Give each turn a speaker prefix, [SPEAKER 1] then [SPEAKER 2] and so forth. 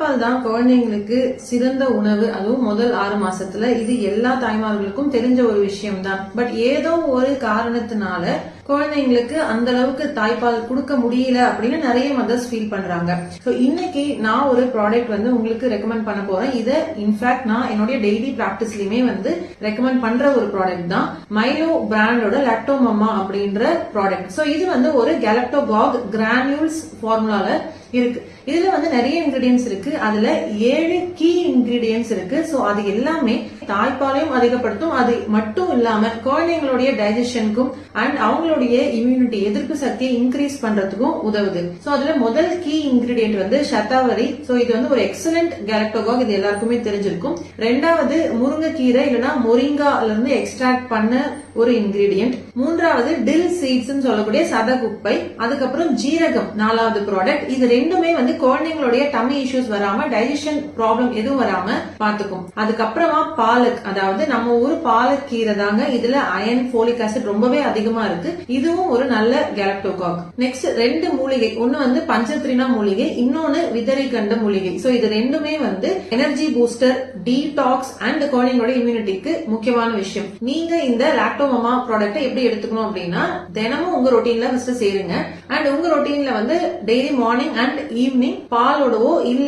[SPEAKER 1] தாய்ப்பால் தான் குழந்தைங்களுக்கு சிறந்த உணவு, அதுவும் முதல் 6 மாசத்துல. இது எல்லா தாய்மார்களுக்கும் தெரிஞ்ச ஒரு விஷயம் தான். பட் ஏதோ ஒரு காரணத்தினால குழந்தைங்களுக்கு அந்த அளவுக்கு தாய்ப்பால் கொடுக்க முடியல அப்படின்னு நிறைய மதர்ஸ் ஃபீல் பண்றாங்க. சோ இன்னைக்கு நான் ஒரு ப்ராடக்ட் வந்து உங்களுக்கு ரெக்கமெண்ட் பண்ண போறேன். இதை இன்ஃபேக்ட் நான் என்னுடைய டெய்லி பிராக்டிஸ்லயுமே வந்து ரெக்கமெண்ட் பண்ற ஒரு ப்ராடக்ட் தான் மைலோ பிராண்டோட லாக்டோமம்மா அப்படின்ற ப்ராடக்ட். சோ இது வந்து ஒரு கேலக்டோகாக் கிரானியூல்ஸ் ஃபார்முலால இருக்கு. இதுல வந்து நிறைய இன்கிரீடியன்ஸ் இருக்கு. அதுல 7 கீ இன்கிரீடியன்ஸ் இருக்கு. சோ அது எல்லாமே தாய்ப்பாலையும் அதிகப்படுத்தும். அது மட்டும் இல்லாம குழந்தைங்களுடைய டைஜஷனுக்கும் அண்ட் அவங்களுடைய இம்யூனிட்டி எதிர்ப்பு சக்தியை இன்க்ரீஸ் பண்றதுக்கும் உதவுது. சோ அதுல முதல் கீ இன்கிரீடியன்ட் வந்து சதாவரி. சோ இது வந்து ஒரு எக்ஸலண்ட் கேலக்டோகாக், இது எல்லாருக்குமே தெரிஞ்சிருக்கும். ரெண்டாவது முருங்கைக்கீரை இல்லைன்னா மொரிங்கால இருந்து எக்ஸ்ட்ராக்ட் பண்ண ஒரு இன்கிரீடியன்ட். மூன்றாவது டில் சீட்ஸ் சொல்லக்கூடிய சதகுப்பை. அதுக்கப்புறம் ஜீரகம் 4வது ப்ராடக்ட். இது ரெண்டுமே வந்து குழந்தைங்களுடைய டம்மி இஷ்யூஸ் வராம, டைஜஷன் ப்ராப்ளம் எதுவும் வராம பாத்துக்கும். அதுக்கப்புறமா பாலக், அதாவது நம்ம ஊர் பாலக் கீரை தாங்க. இதுல அயன், ஃபோலிக் ஆசிட் ரொம்பவே அதிகமா இருக்கு. இதுவும் ஒரு நல்ல கேலக்டோகாக். நெக்ஸ்ட் 2 மூலிகை, ஒன்னு வந்து பஞ்சத்ரினா மூலிகை, இன்னொன்னு விதரிகண்ட மூலிகை. சோ இது ரெண்டுமே வந்து எனர்ஜி பூஸ்டர், டீடாக்ஸ் அண்ட் குழந்தைங்களோட இம்யூனிட்டிக்கு முக்கியமான விஷயம். நீங்க இந்த லாக்டோமம்மா ப்ராடக்ட் எப்படி எடுத்துக்கணும் அப்படின்னா, தினமும் உங்க ரொட்டீன்ல ஃபர்ஸ்ட் சேருங்க. அண்ட் உங்க ரொட்டீன்ல வந்து டெய்லி மார்னிங் அண்ட் ஈவினிங் பாலோடவோ இல்ல